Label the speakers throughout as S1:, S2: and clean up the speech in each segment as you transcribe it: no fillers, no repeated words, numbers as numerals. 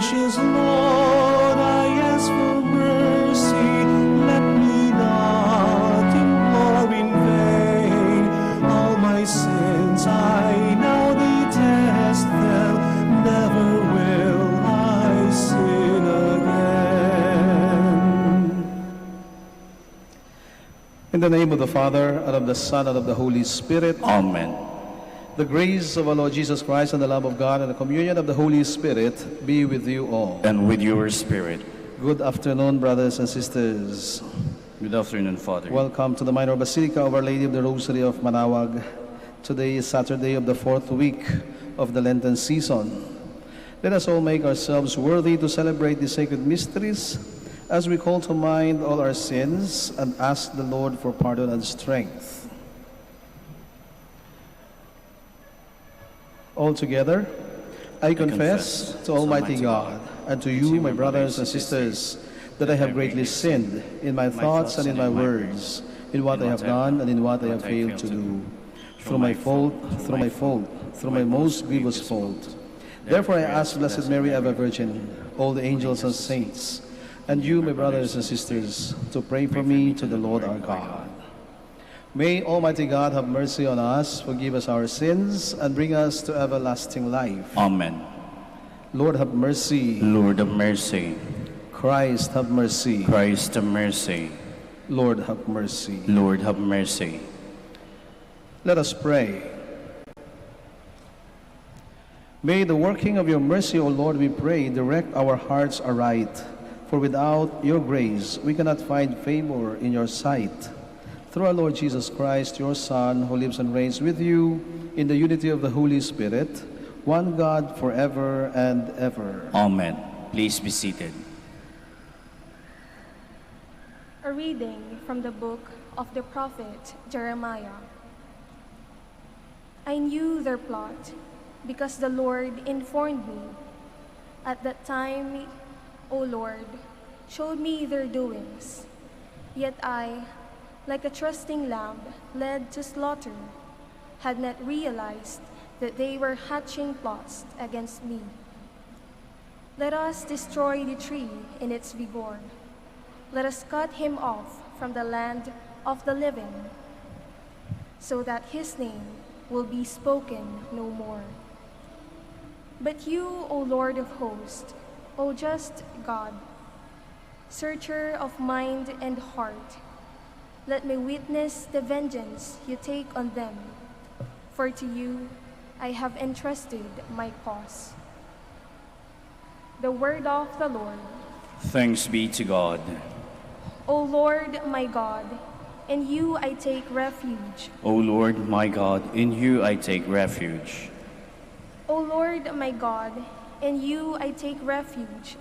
S1: Gracious Lord, I ask for mercy. Let me not implore in vain. All my sins I now detest them. Never will I sin again. In the name of the Father, and of the Son, and of the Holy Spirit.
S2: Amen.
S1: The grace of our Lord Jesus Christ and the love of God and the communion of the Holy Spirit be with you all.
S2: And with your spirit.
S1: Good afternoon, brothers and sisters.
S2: Good afternoon, Father.
S1: Welcome to the Minor Basilica of Our Lady of the Rosary of Manaoag. Today is Saturday of the 4th week of the Lenten season. Let us all make ourselves worthy to celebrate the sacred mysteries as we call to mind all our sins and ask the Lord for pardon and strength. All together, I confess to Almighty God and to you, my brothers and sisters, that I have greatly sinned in my thoughts and in my words, in what I have done and in what I have failed to do, through my fault, through my most grievous fault. Therefore I ask Blessed Mary, ever Virgin, all the angels and saints, and you, my brothers and sisters, to pray for me to the Lord our God. May Almighty God have mercy on us, forgive us our sins, and bring us to everlasting life.
S2: Amen.
S1: Lord, have mercy.
S2: Lord, have mercy.
S1: Christ, have mercy.
S2: Christ, have mercy.
S1: Lord, have mercy.
S2: Lord, have mercy.
S1: Let us pray. May the working of your mercy, O Lord, we pray, direct our hearts aright. For without your grace, we cannot find favor in your sight. Through our Lord Jesus Christ, your Son, who lives and reigns with you in the unity of the Holy Spirit, one God forever and ever.
S2: Amen. Please be seated.
S3: A reading from the book of the prophet Jeremiah. I knew their plot because the Lord informed me. At that time, O Lord, showed me their doings. Yet I, like a trusting lamb led to slaughter, had not realized that they were hatching plots against me. Let us destroy the tree in its vigor. Let us cut him off from the land of the living, so that his name will be spoken no more. But you, O Lord of hosts, O just God, searcher of mind and heart, let me witness the vengeance you take on them, for to you I have entrusted my cause. The word of the Lord.
S2: Thanks be to God.
S3: O Lord my God, in you I take refuge.
S2: O Lord my God, in you I take refuge.
S3: O Lord my God, in you I take refuge.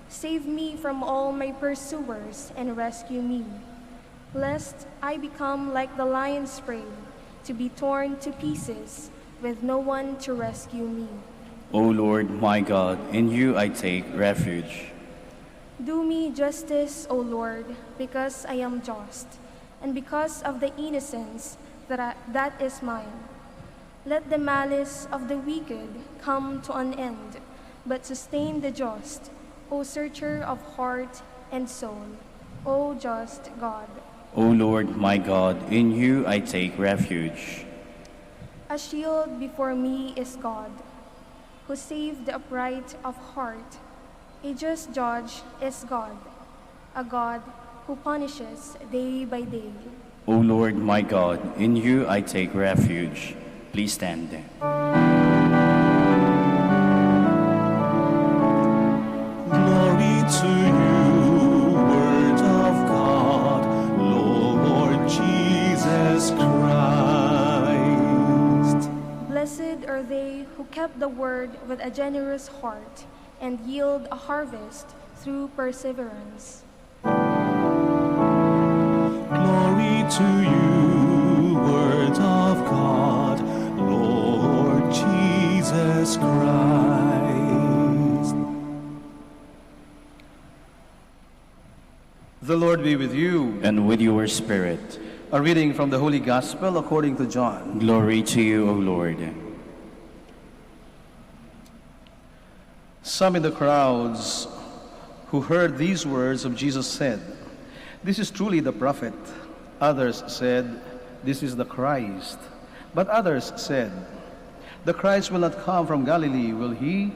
S3: Save me from all my pursuers and rescue me, lest I become like the lion's prey, to be torn to pieces, with no one to rescue me.
S2: O Lord my God, in you I take refuge.
S3: Do me justice, O Lord, because I am just, and because of the innocence that is mine. Let the malice of the wicked come to an end, but sustain the just, O searcher of heart and soul, O just God.
S2: O Lord my God, in you I take refuge.
S3: A shield before me is God, who saved the upright of heart. A just judge is God, a God who punishes day by day.
S2: O Lord my God, in you I take refuge. Please stand.
S1: Glory to you, Word of God, Lord Jesus Christ.
S3: Blessed are they who kept the word with a generous heart and yield a harvest through perseverance.
S1: Glory to you, Word of God, Lord Jesus Christ. The Lord be with you.
S2: And with your spirit.
S1: A reading from the Holy Gospel according to John.
S2: Glory to you, O Lord.
S1: Some in the crowds who heard these words of Jesus said, "This is truly the prophet." Others said, "This is the Christ." But others said, "The Christ will not come from Galilee, will he?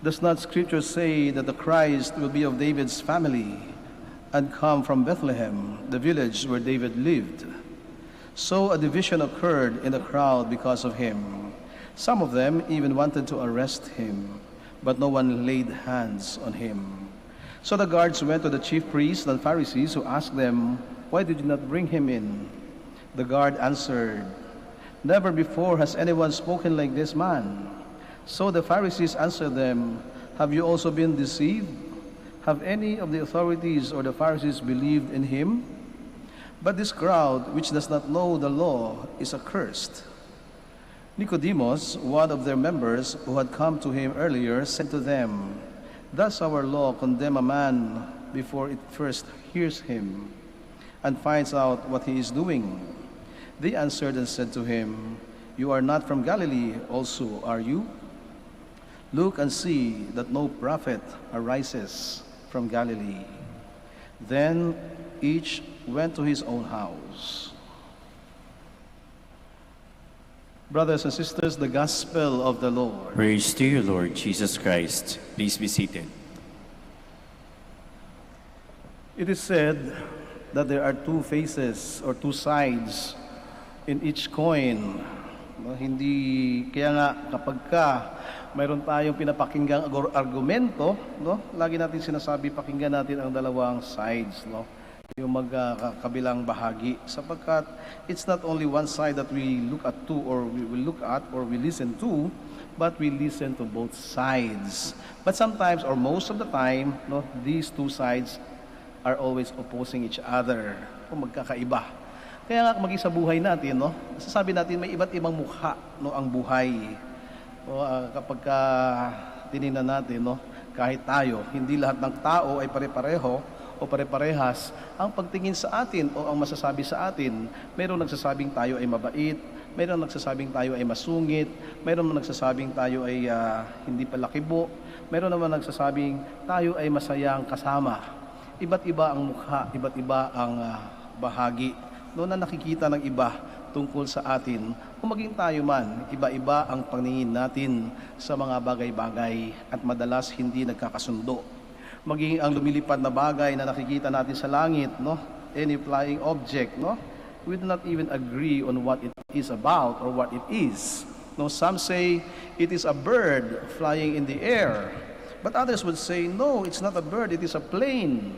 S1: Does not Scripture say that the Christ will be of David's family and come from Bethlehem, the village where David lived?" So a division occurred in the crowd because of him. Some of them even wanted to arrest him, but no one laid hands on him. So the guards went to the chief priests and Pharisees, who asked them, "Why did you not bring him in?" The guard answered, "Never before has anyone spoken like this man." So the Pharisees answered them, "Have you also been deceived? Have any of the authorities or the Pharisees believed in him? But this crowd, which does not know the law, is accursed." Nicodemus, one of their members who had come to him earlier, said to them, "Does our law condemn a man before it first hears him and finds out what he is doing?" They answered and said to him, "You are not from Galilee also, are you? Look and see that no prophet arises from Galilee." Then each went to his own house. Brothers and sisters, the gospel of the Lord.
S2: Praise to you, Lord Jesus Christ. Please be seated.
S1: It is said that there are two faces or two sides in each coin. No, hindi kaya nga kapag mayroon tayong pinapakinggang argumento, no, lagi natin sinasabi pakinggan natin ang dalawang sides, no, yung magkabilang bahagi, sapagkat it's not only one side that we look at to, or we will look at, or we listen to, but we listen to both sides. But sometimes, or most of the time, no, these two sides are always opposing each other, o magkakaiba. Kaya nga maging sa buhay natin, no, sasabi natin may iba't ibang mukha, no, ang buhay. O, kapag tinignan natin, no, kahit tayo, hindi lahat ng tao ay pare-pareho o pare-parehas ang pagtingin sa atin o ang masasabi sa atin. Mayroong nagsasabing tayo ay mabait, mayroong nagsasabing tayo ay masungit, mayroong nagsasabing tayo ay hindi palakibo, mayroon naman nagsasabing tayo ay masayang kasama. Iba't iba ang mukha, iba't iba ang bahagi doon na nakikita ng iba tungkol sa atin. Kung maging tayo man, iba-iba ang paningin natin sa mga bagay-bagay at madalas hindi nagkakasundo. Maging ang lumilipad na bagay na nakikita natin sa langit, no, any flying object, no, we do not even agree on what it is about or what it is. No, some say it is a bird flying in the air, but others would say, no, it's not a bird, it is a plane.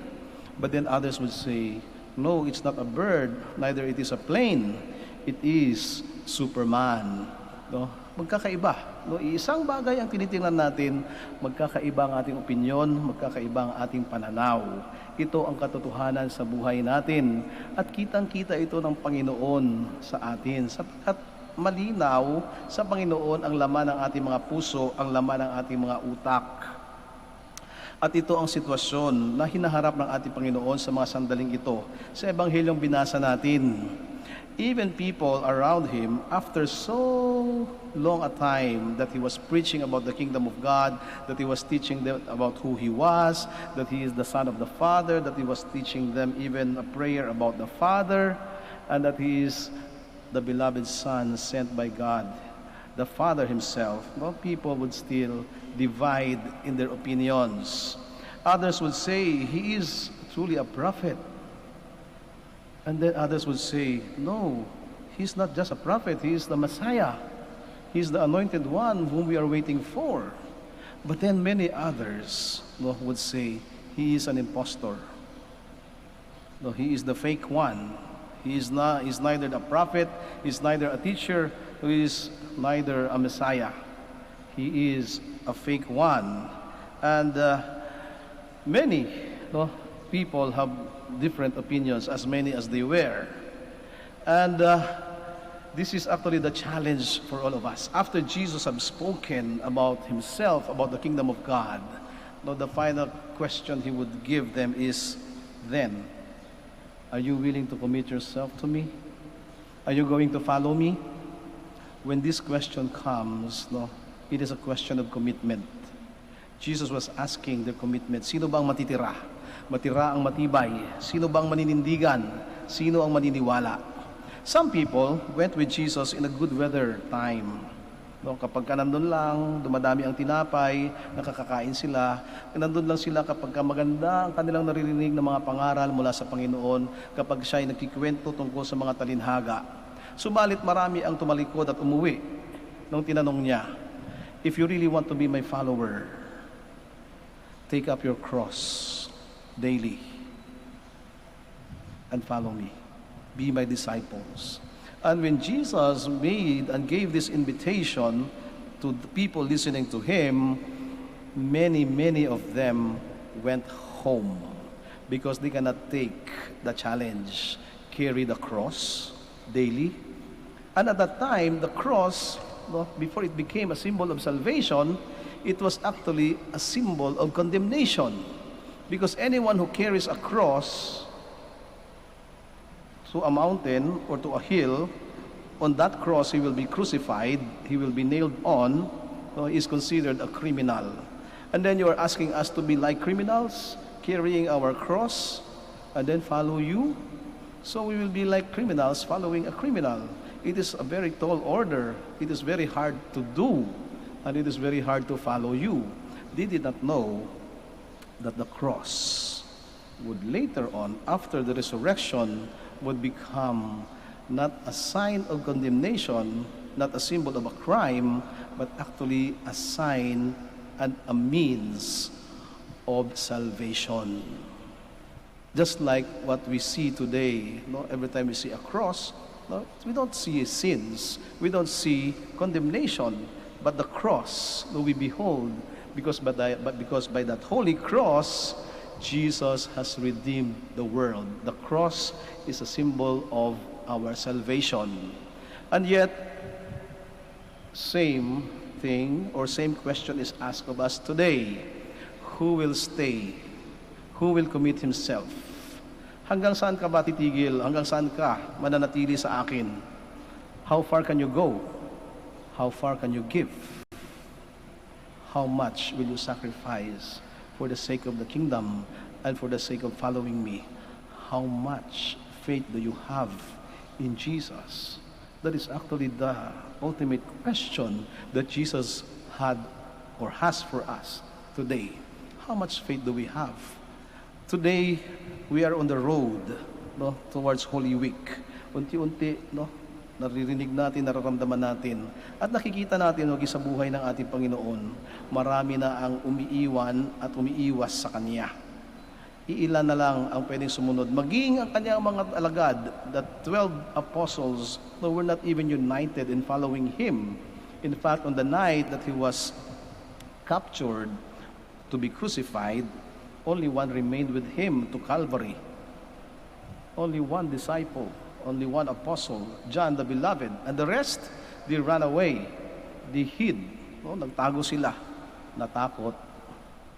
S1: But then others would say, no, it's not a bird, neither it is a plane, it is Superman. No? Magkakaiba. No? Isang bagay ang tinitingnan natin, magkakaiba ang ating opinyon, magkakaiba ang ating pananaw. Ito ang katotohanan sa buhay natin. At kitang-kita ito ng Panginoon sa atin. Sapagkat malinaw sa Panginoon ang laman ng ating mga puso, ang laman ng ating mga utak. At ito ang sitwasyon na hinaharap ng ating Panginoon sa mga sandaling ito. Sa Ebanghelyong binasa natin, even people around him, after so long a time that he was preaching about the kingdom of God, that he was teaching them about who he was, that he is the Son of the Father, that he was teaching them even a prayer about the Father, and that he is the beloved Son sent by God, the Father himself, no, people would still divide in their opinions. Others would say, he is truly a prophet. And then others would say, no, he's not just a prophet, he is the Messiah. He is the anointed one whom we are waiting for. But then many others, no, would say, he is an impostor. No, he is the fake one. He is neither a prophet, he is neither a teacher, he is neither a Messiah. He is a fake one. And many, no, people have different opinions, as many as they were. And this is actually the challenge for all of us. After Jesus had spoken about himself, about the kingdom of God, no, the final question he would give them is, then, are you willing to commit yourself to me? Are you going to follow me? When this question comes, no, it is a question of commitment. Jesus was asking their commitment. Sino bang matitira? Matira ang matibay. Sino bang maninindigan? Sino ang maniniwala? Some people went with Jesus in a good weather time. No, kapag ka nandun lang, dumadami ang tinapay, nakakakain sila. Nandun lang sila kapag ka maganda ang kanilang naririnig ng mga pangaral mula sa Panginoon, kapag siya ay nagkikwento tungkol sa mga talinhaga. Subalit marami ang tumalikod at umuwi nung tinanong niya, if you really want to be my follower, take up your cross daily and follow me. Be my disciples. And when Jesus made and gave this invitation to the people listening to him, many of them went home because they cannot take the challenge, carry the cross daily. And at that time, the cross, before it became a symbol of salvation, it was actually a symbol of condemnation. Because anyone who carries a cross to a mountain or to a hill, on that cross he will be crucified, he will be nailed on, so he is considered a criminal. And then you are asking us to be like criminals, carrying our cross, and then follow you? So we will be like criminals following a criminal. It is a very tall order. It is very hard to do, and it is very hard to follow you. They did not know that the cross would later on, after the resurrection, would become not a sign of condemnation, not a symbol of a crime, but actually a sign and a means of salvation. Just like what we see today, every time we see a cross, we don't see sins, we don't see condemnation, but the cross we behold, because by that holy cross, Jesus has redeemed the world. The cross is a symbol of our salvation. And yet, same thing or same question is asked of us today. Who will stay? Who will commit himself? Hanggang saan ka ba titigil? Hanggang saan ka mananatili sa akin? How far can you go? How far can you give? How much will you sacrifice for the sake of the kingdom and for the sake of following me? How much faith do you have in Jesus? That is actually the ultimate question that Jesus had or has for us today. How much faith do we have? Today, we are on the road towards Holy Week. Unti-unti, naririnig natin, nararamdaman natin, at nakikita natin sa buhay ng ating Panginoon, marami na ang umiiwan at umiiwas sa Kanya. Iilan na lang ang pwedeng sumunod. Maging ang Kanyang mga alagad, the 12 apostles, were not even united in following Him. In fact, on the night that He was captured to be crucified, only one remained with Him to Calvary. Only one disciple, only one apostle, John the Beloved, and the rest, they ran away, they hid, nagtago sila, natakot,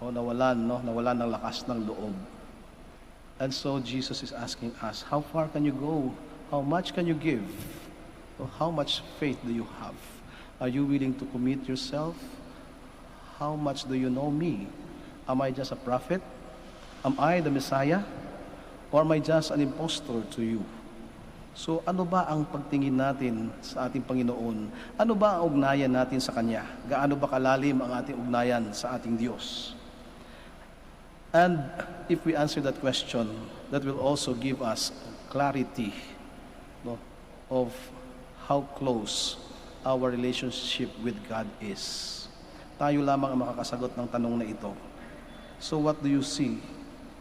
S1: nawalan ng lakas ng loob. And so Jesus is asking us, how far can you go? How much can you give? How much faith do you have? Are you willing to commit yourself? How much do you know me? Am I just a prophet? Am I the Messiah? Or am I just an impostor to you? So ano ba ang pagtingin natin sa ating Panginoon? Ano ba ang ugnayan natin sa Kanya? Gaano ba kalalim ang ating ugnayan sa ating Diyos? And if we answer that question, that will also give us clarity of how close our relationship with God is. Tayo lamang ang makakasagot ng tanong na ito. So what do you see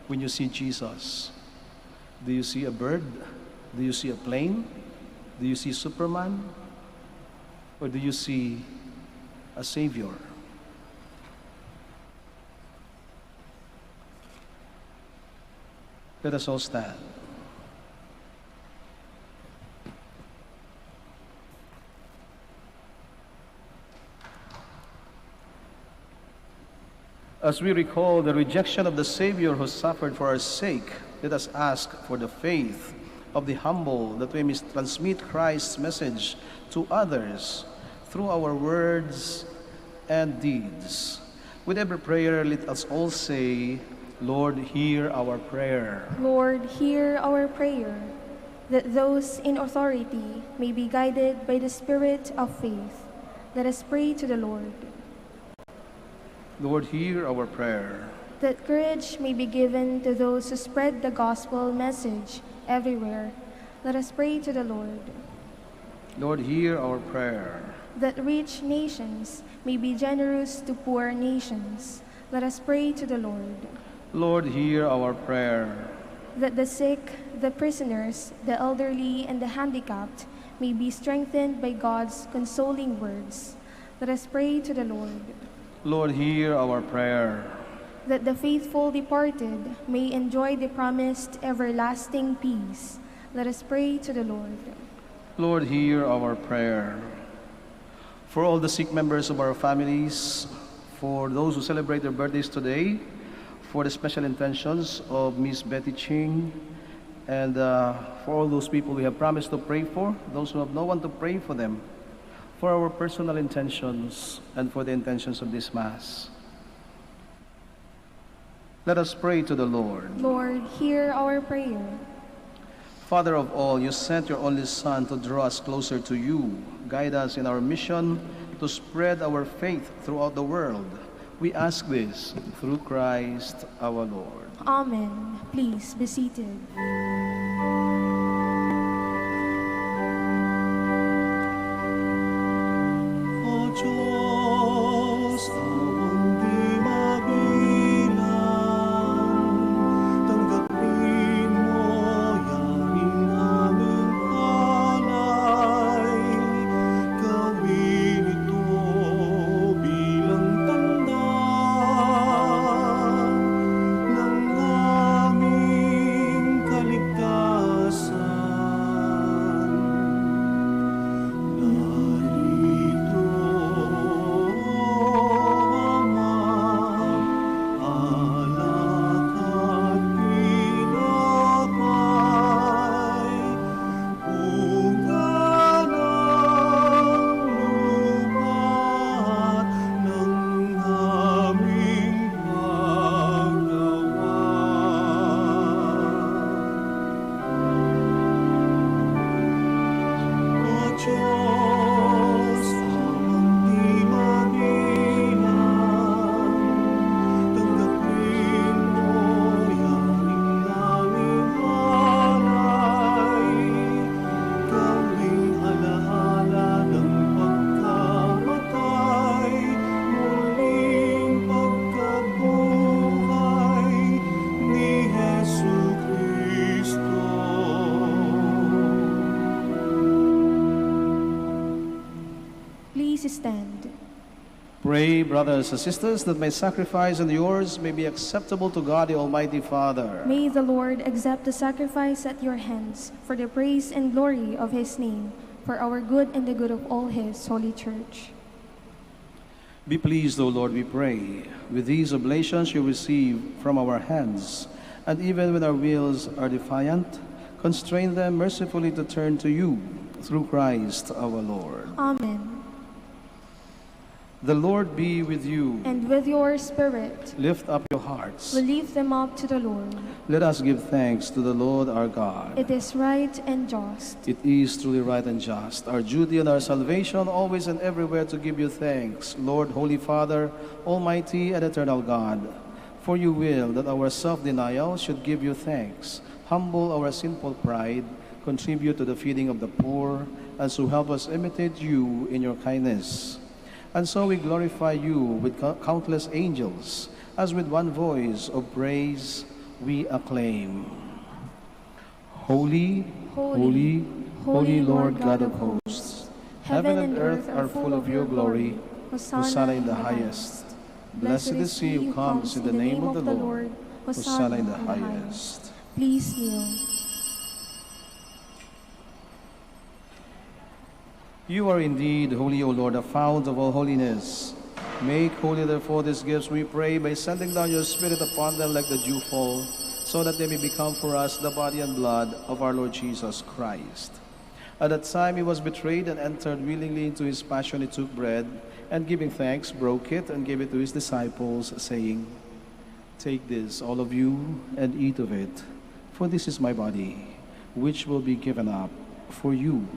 S1: when you see Jesus? Do you see a bird? Do you see a plane? Do you see Superman? Or do you see a Savior? Let us all stand. As we recall the rejection of the Savior who suffered for our sake, let us ask for the faith of the humble, that we may transmit Christ's message to others through our words and deeds. With every prayer, let us all say, Lord, hear our prayer.
S3: Lord, hear our prayer, that those in authority may be guided by the Spirit of faith. Let us pray to the Lord.
S1: Lord, hear our prayer.
S3: That courage may be given to those who spread the gospel message everywhere. Let us pray to the Lord.
S1: Lord, hear our prayer.
S3: That rich nations may be generous to poor nations. Let us pray to the Lord.
S1: Lord, hear our prayer.
S3: That the sick, the prisoners, the elderly, and the handicapped may be strengthened by God's consoling words. Let us pray to the Lord.
S1: Lord, hear our prayer.
S3: That the faithful departed may enjoy the promised everlasting peace. Let us pray to the Lord.
S1: Lord, hear our prayer. For all the sick members of our families, for those who celebrate their birthdays today, for the special intentions of Miss Betty Ching, and for all those people we have promised to pray for, those who have no one to pray for them, for our personal intentions, and for the intentions of this Mass. Let us pray to the Lord.
S3: Lord, hear our prayer.
S1: Father of all, you sent your only Son to draw us closer to you. Guide us in our mission to spread our faith throughout the world. We ask this through Christ our Lord.
S3: Amen. Please be seated.
S4: O Diyos, tawang di mabilang, tanggapin mo yaring aming alay, gawin ito bilang tanda ng aming kaligtasan. Narito, Ama, alak at tinapay, bunga ng lupa ng aming paggawa. O Diyos, amang di mabilang, tanggapin mo yaring aming alay, gawing alaala ng pagkamatay, muling pagkabuhay ni Jesucristo.
S3: Please stand.
S1: Pray, brothers and sisters, that my sacrifice and yours may be acceptable to God, the Almighty Father.
S3: May the Lord accept the sacrifice at your hands for the praise and glory of his name, for our good and the good of all his holy church.
S1: Be pleased, O Lord, we pray, with these oblations you receive from our hands, and even when our wills are defiant, constrain them mercifully to turn to you, through Christ our Lord.
S3: Amen.
S1: The Lord be with you.
S3: And with your spirit,
S1: Lift up your hearts.
S3: we lift them up to the Lord.
S1: Let us give thanks to the Lord our God.
S3: It is right and just.
S1: It is truly right and just, our duty and our salvation, always and everywhere to give you thanks, Lord, Holy Father, Almighty and eternal God. For you will that our self-denial should give you thanks, humble our sinful pride, contribute to the feeding of the poor, and so help us imitate you in your kindness. And so we glorify you with countless angels, as with one voice of praise we acclaim. Holy, holy, holy Lord God of hosts, heaven and earth are full of your glory. Hosanna in the highest. Blessed is he who comes in the name of the Lord. Hosanna in the highest.
S3: Please kneel.
S1: You are indeed holy, O Lord, the fount of all holiness. Make holy, therefore, these gifts, we pray, by sending down your Spirit upon them like the dewfall, so that they may become for us the body and blood of our Lord Jesus Christ. At that time he was betrayed and entered willingly into his passion. He took bread, and giving thanks, broke it and gave it to his disciples, saying, "Take this, all of you, and eat of it, for this is my body, which will be given up for you."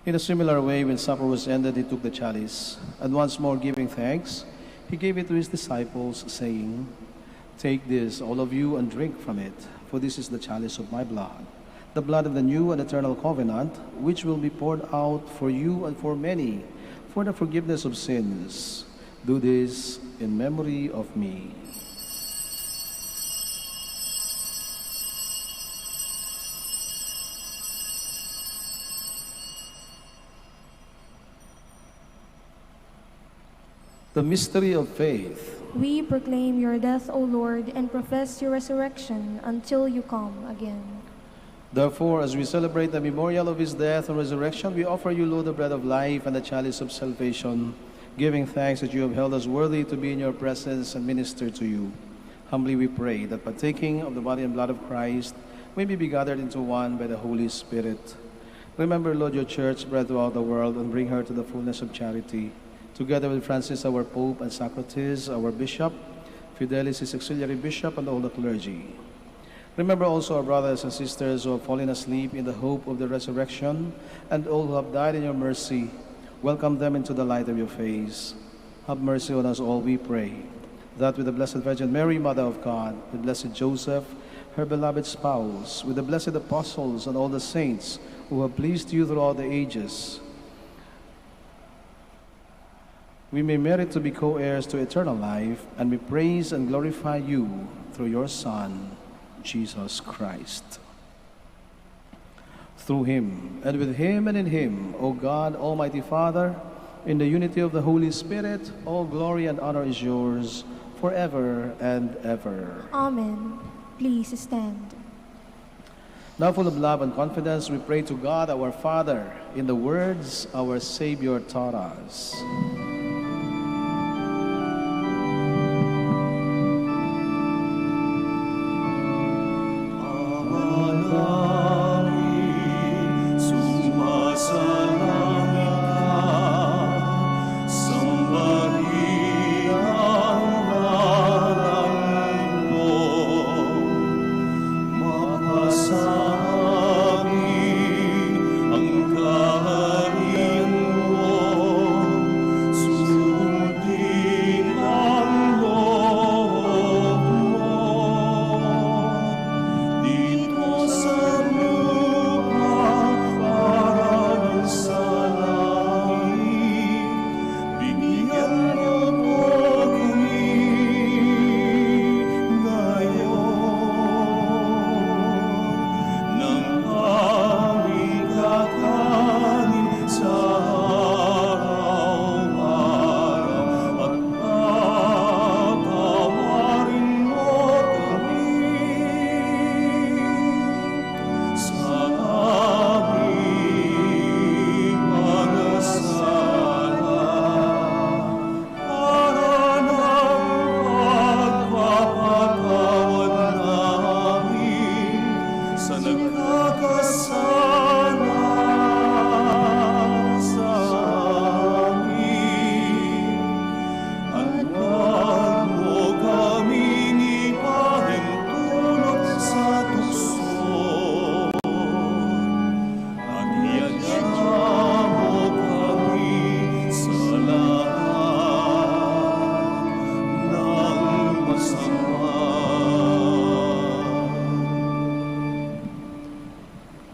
S1: In a similar way, when supper was ended, he took the chalice, and once more giving thanks, he gave it to his disciples, saying, "Take this, all of you, and drink from it, for this is the chalice of my blood, the blood of the new and eternal covenant, which will be poured out for you and for many, for the forgiveness of sins. Do this in memory of me." The mystery of faith.
S3: We proclaim your death, O Lord, and profess your resurrection until you come again.
S1: Therefore, as we celebrate the memorial of his death and resurrection, we offer you, Lord, the bread of life and the chalice of salvation, giving thanks that you have held us worthy to be in your presence and minister to you. Humbly we pray that partaking of the body and blood of Christ, may we be gathered into one by the Holy Spirit. Remember, Lord, your church spread throughout the world, and bring her to the fullness of charity. Together with Francis, our Pope, and Socrates, our Bishop, Fidelis, his auxiliary bishop, and all the clergy. Remember also our brothers and sisters who have fallen asleep in the hope of the resurrection, and all who have died in your mercy. Welcome them into the light of your face. Have mercy on us all, we pray, that with the Blessed Virgin Mary, Mother of God, with Blessed Joseph, her beloved spouse, with the blessed apostles and all the saints who have pleased you throughout the ages, we may merit to be co-heirs to eternal life, and we praise and glorify you through your Son, Jesus Christ. Through him, and with him, and in him, O God, Almighty Father, in the unity of the Holy Spirit, all glory and honor is yours, forever and ever.
S3: Amen. Please stand.
S1: Now, full of love and confidence, we pray to God, our Father, in the words our Savior taught us.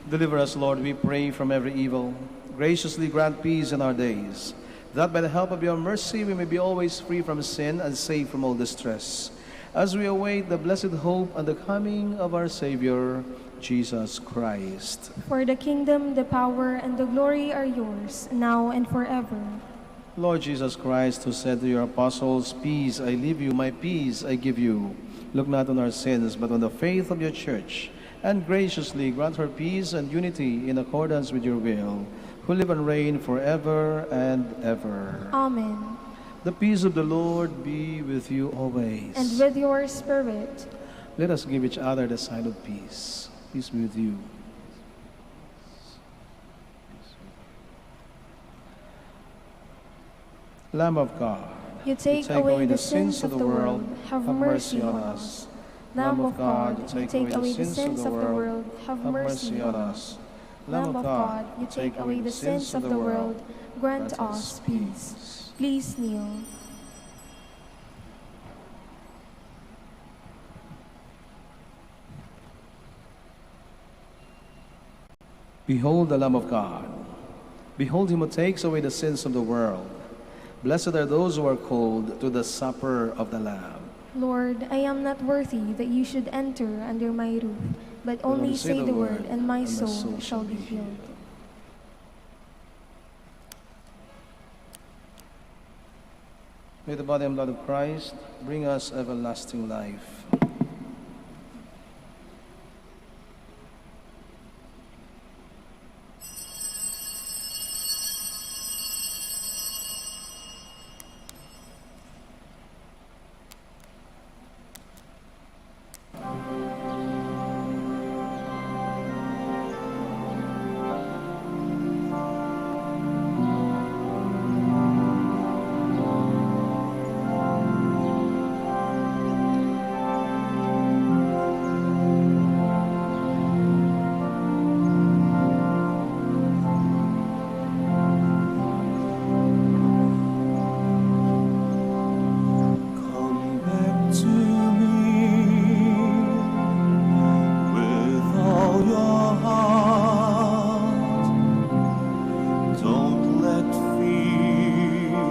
S1: Deliver us, Lord, we pray, from every evil. Graciously grant peace in our days, that by the help of your mercy we may be always free from sin and safe from all distress, as we await the blessed hope and the coming of our Savior, Jesus Christ.
S3: For the kingdom, the power, and the glory are yours, now and forever.
S1: Lord Jesus Christ, who said to your apostles, "Peace I leave you, my peace I give you," look not on our sins, but on the faith of your church, and graciously grant her peace and unity in accordance with your will, who live and reign forever and ever.
S3: Amen.
S1: The peace of the Lord be with you always.
S3: And with your spirit.
S1: Let us give each other the sign of peace. Peace be with you. Lamb of God,
S3: You take away the sins of the world. Have mercy on us. Lamb of God, you take away the sins of the world. Have mercy on us. Lamb of God, you take away the sins of the world. Grant us peace. Please kneel.
S1: Behold the Lamb of God. Behold him who takes away the sins of the world. Blessed are those who are called to the supper of the Lamb.
S3: Lord, I am not worthy that you should enter under my roof, but only say the word, and my soul shall be healed.
S1: May the body and blood of Christ bring us everlasting life.
S4: Come back to me with all your heart. Don't let fear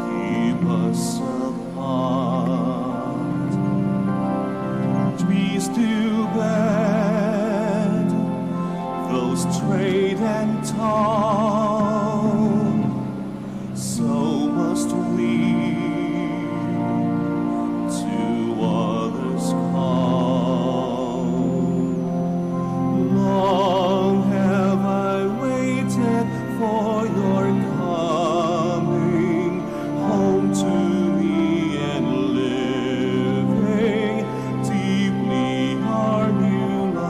S4: keep us apart. Trees too bad, those straight and tall. So must we to others call. Long have I waited for your coming home to me, and living deeply our new life.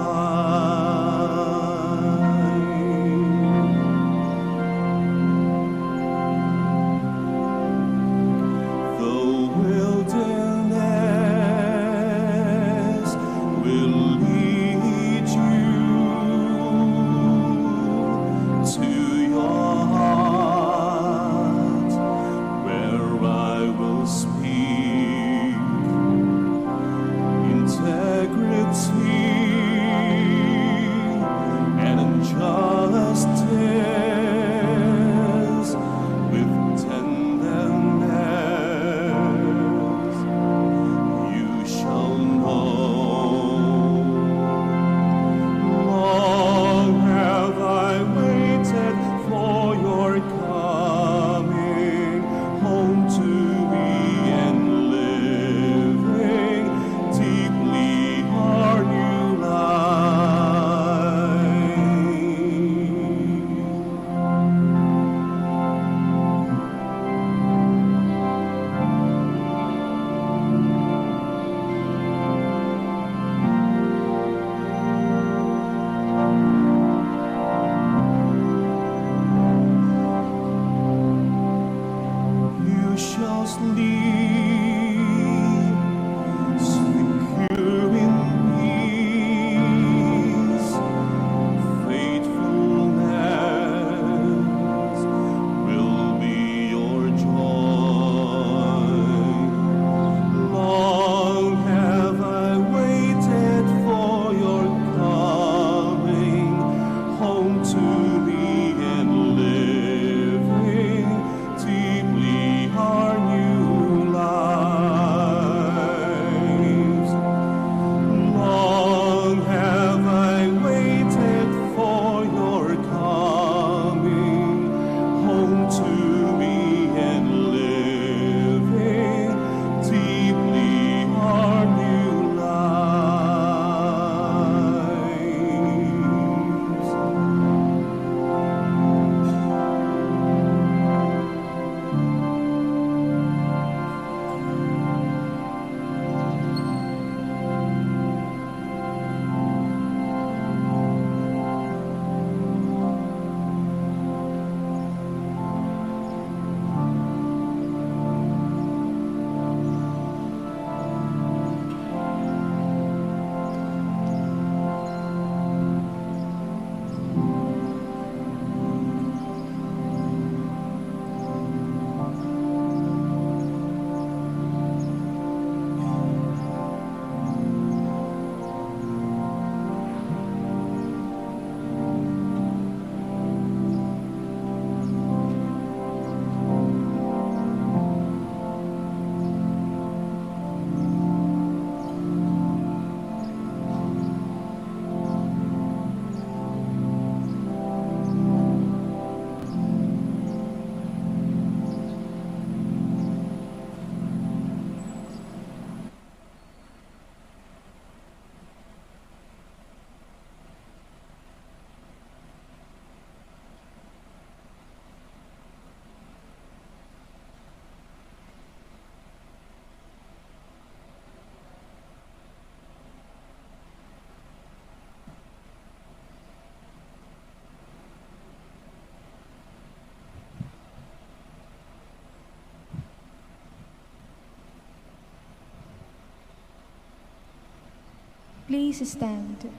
S3: Please stand.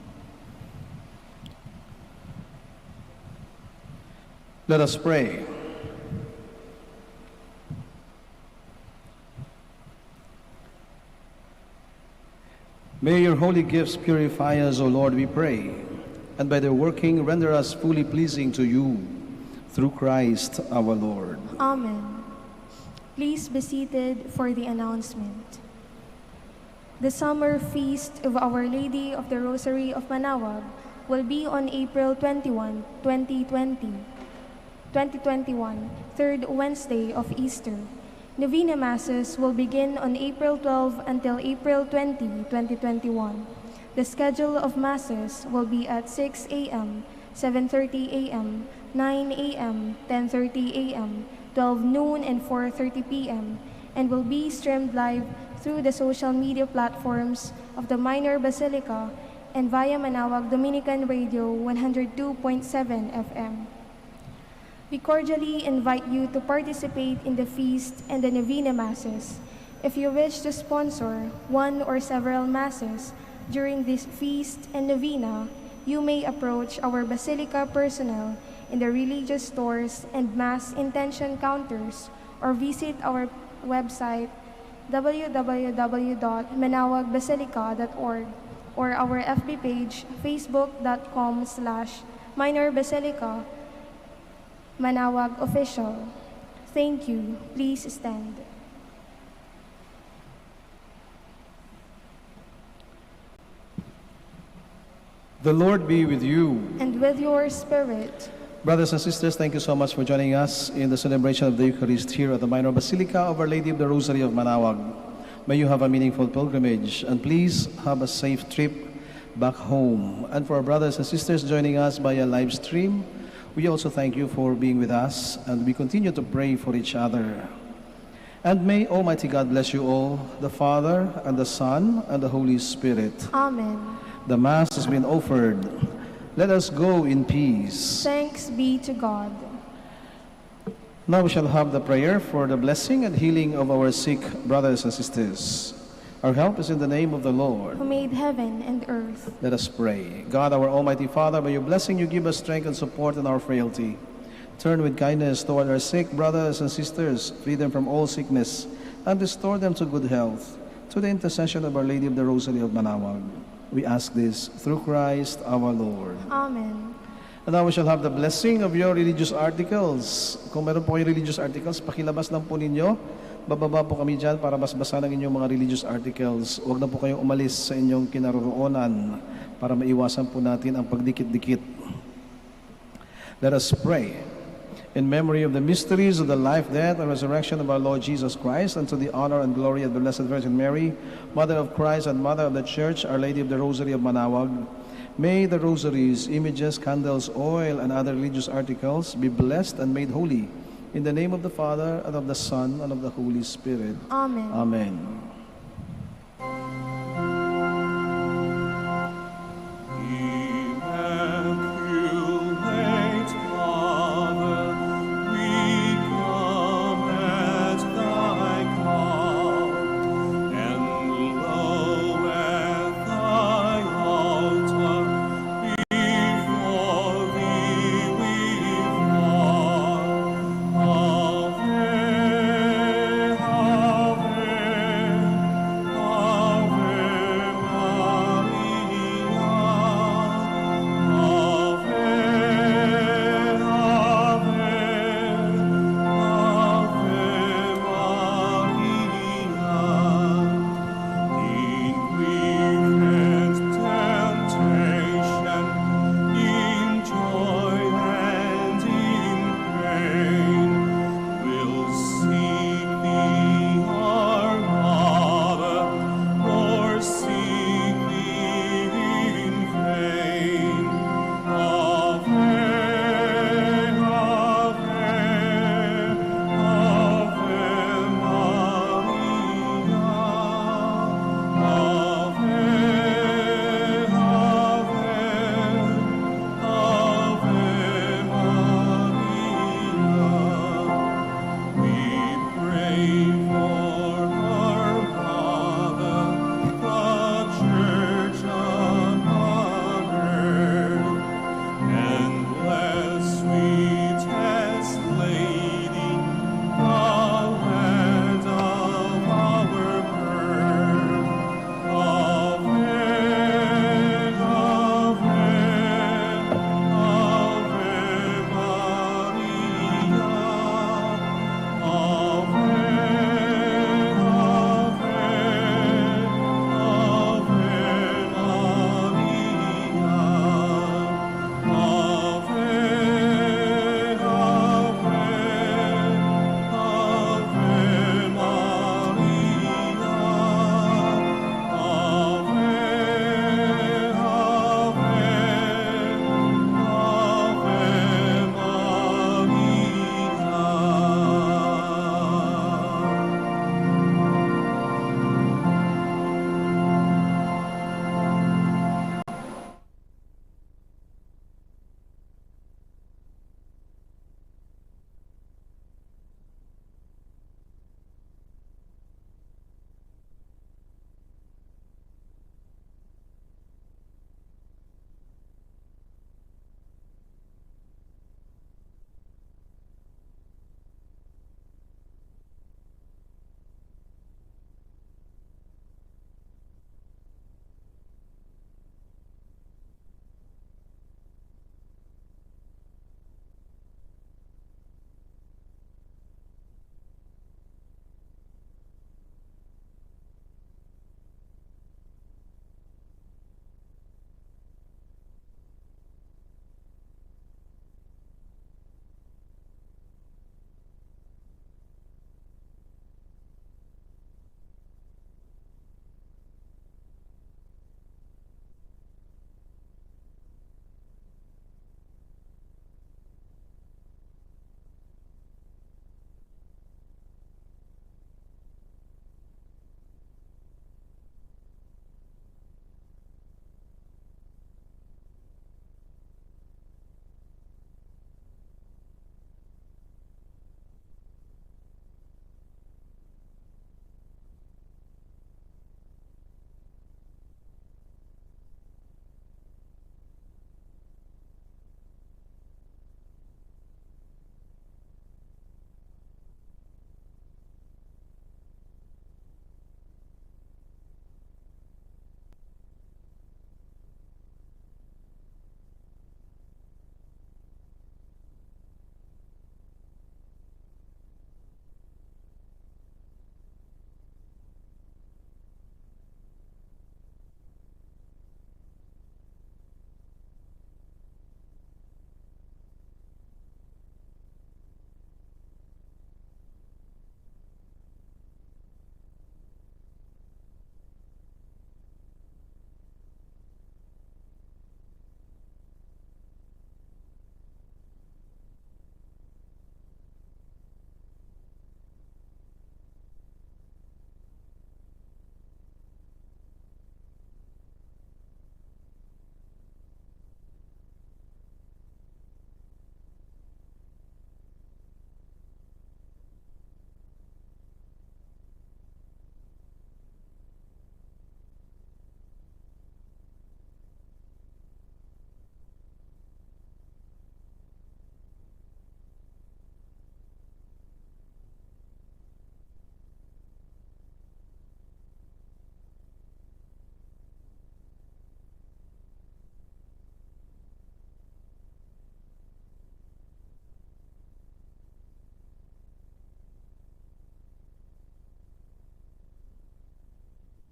S1: Let us pray. May your holy gifts purify us, O Lord, we pray, and by their working render us fully pleasing to you, through Christ our Lord.
S3: Amen. Please be seated for the announcement. The summer feast of Our Lady of the Rosary of Manaoag will be on April 21, 2021, third Wednesday of Easter. Novena Masses will begin on April 12 until April 20, 2021. The schedule of Masses will be at 6 a.m., 7:30 a.m., 9 a.m., 10:30 a.m., 12 noon, and 4:30 p.m., and will be streamed live through the social media platforms of the Minor Basilica and via Manaoag Dominican Radio 102.7 FM. We cordially invite you to participate in the feast and the Novena Masses. If you wish to sponsor one or several Masses during this feast and Novena, you may approach our Basilica personnel in the religious stores and Mass intention counters, or visit our website www.manaoagbasilica.org, or our FB page facebook.com/minorbasilica Manaoag Official. Thank you. Please stand.
S1: The Lord be with you.
S3: And with your spirit.
S1: Brothers and sisters, thank you so much for joining us in the celebration of the Eucharist here at the Minor Basilica of Our Lady of the Rosary of Manaoag. May you have a meaningful pilgrimage, and please have a safe trip back home. And for our brothers and sisters joining us via live stream, we also thank you for being with us, and we continue to pray for each other. And may Almighty God bless you all, the Father, and the Son, and the Holy Spirit.
S3: Amen.
S1: The Mass has been offered. Let us go in peace.
S3: Thanks be to God.
S1: Now we shall have the prayer for the blessing and healing of our sick brothers and sisters. Our help is in the name of the Lord,
S3: Who made heaven and earth.
S1: Let us pray. God, our Almighty Father, by your blessing you give us strength and support in our frailty. Turn with kindness toward our sick brothers and sisters, free them from all sickness, and restore them to good health, through the intercession of Our Lady of the Rosary of Manaoag. We ask this through Christ our Lord.
S3: Amen.
S1: And now we shall have the blessing of your religious articles. Kung meron po kayong religious articles, pakilabas lang po ninyo. Bababa po kami dyan para basbasan ang inyong mga religious articles. Huwag na po kayong umalis sa inyong kinaroroonan para maiwasan po natin ang pagdikit-dikit. Let us pray. In memory of the mysteries of the life, death, and resurrection of our Lord Jesus Christ, and to the honor and glory of the Blessed Virgin Mary, Mother of Christ and Mother of the Church, Our Lady of the Rosary of Manaoag, may the rosaries, images, candles, oil, and other religious articles be blessed and made holy. In the name of the Father, and of the Son, and of the Holy Spirit.
S3: Amen.
S1: Amen.